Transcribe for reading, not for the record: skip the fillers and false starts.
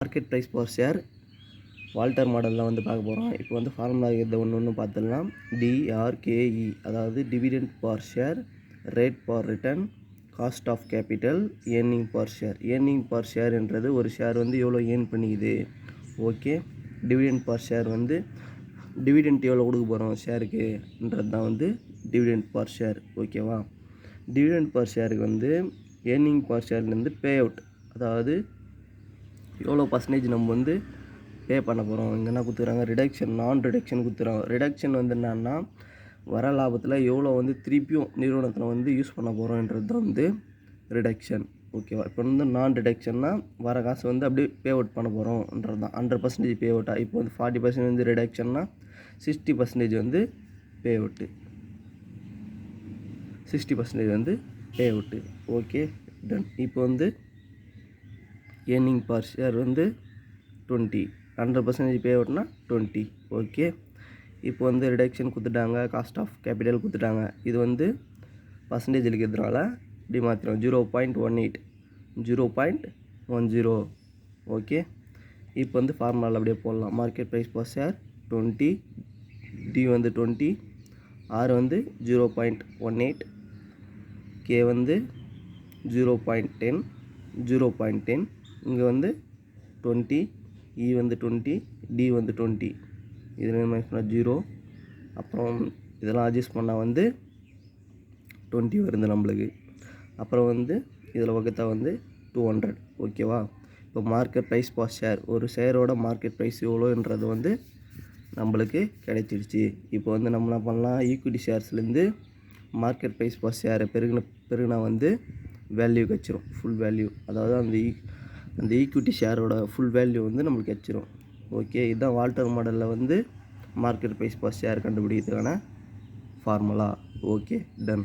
Market price per share Walter மாடலில் வந்து பார்க்க போகிறோம். இப்போ வந்து ஃபார்முலா இதை ஒன்று பார்த்துடலாம். டிஆர்கேஇ, அதாவது dividend per share, rate per return, cost of capital, earning per share. Earning per share என்றது ஒரு ஷேர் வந்து எவ்வளோ ஏர்ன் பண்ணிக்குது. ஓகே, டிவிடெண்ட் பர் ஷேர் வந்து டிவிடெண்ட் எவ்வளோ கொடுக்க போகிறோம் ஷேருக்குன்றது தான் வந்து டிவிடெண்ட் பர் ஷேர். ஓகேவா, டிவிடெண்ட் பர் ஷேருக்கு வந்து ஏர்னிங் பர் ஷேர்லேருந்து பே அவுட், அதாவது எவ்வளோ பர்சன்டேஜ் நம்ம வந்து பே பண்ண போகிறோம். இங்கே என்ன கொடுத்துக்கிறாங்க, ரிடக்ஷன், நான் ரிடக்ஷன் கொடுத்துறாங்க. ரிடக்ஷன் வந்து என்னன்னா வர லாபத்தில் எவ்வளோ வந்து திருப்பியும் நிறுவனத்தில் வந்து யூஸ் பண்ண போகிறோன்றது தான் வந்து ரிடக்ஷன். ஓகேவா, இப்போ வந்து நான் ரிடக்ஷன்னா வர காசு வந்து அப்படியே பே அவுட் பண்ண போகிறோன்றது தான். 100% பே அவுட்டாக. இப்போ வந்து 40% வந்து ரிடக்ஷன்னா 60% வந்து பே அவுட்டு. 60% வந்து பே அவுட்டு. Okay, ton. இப்போ வந்து ஏர்னிங் பர் ஷேர் வந்து 20, 100% பே அவுட்னா 20. ஓகே, இப்போ வந்து ரிடக்ஷன் கொடுத்துட்டாங்க, காஸ்ட் ஆஃப் கேபிட்டல் கொடுத்துட்டாங்க. இது வந்து பர்சன்டேஜ் இருக்கிறதுனால இப்படி மாற்றிடும். 0.18, 0.10. ஓகே, இப்போ வந்து ஃபார்முலாவில் அப்படியே போடலாம். Market price per share 20, D வந்து 20, ஆர் வந்து 0.18, கே வந்து 0.10, 0.10, இங்கே வந்து 20, இ வந்து 20, டி வந்து 20. இதில் மேக்ஸ் பண்ணால் 0, அப்புறம் இதெல்லாம் அட்ஜஸ்ட் பண்ணால் வந்து 20 வருது நம்மளுக்கு. அப்புறம் வந்து இதில் வகுத்தா வந்து 200. ஓகேவா, இப்போ மார்க்கெட் ப்ரைஸ் பர் ஷேர், ஒரு ஷேரோட மார்க்கெட் ப்ரைஸ் எவ்வளோன்றது வந்து நம்மளுக்கு கிடைச்சிடுச்சு. இப்போ வந்து நம்ம என்ன பண்ணலாம், ஈக்விட்டி ஷேர்ஸ்லேருந்து மார்க்கெட் ப்ரைஸ் பர் ஷேரை பெருகினா வந்து வேல்யூ கிடச்சிரும், ஃபுல் வேல்யூ. அதாவது அந்த ஈக்விட்டி ஷேரோட ஃபுல் வேல்யூ வந்து நம்மளுக்கு கிடச்சிரும். ஓகே, இதுதான் வால்டர் மாடலில் வந்து மார்க்கெட் ப்ரைஸ் பர் ஷேர் கண்டுபிடிக்கிறதுக்கான ஃபார்முலா. Okay, ton.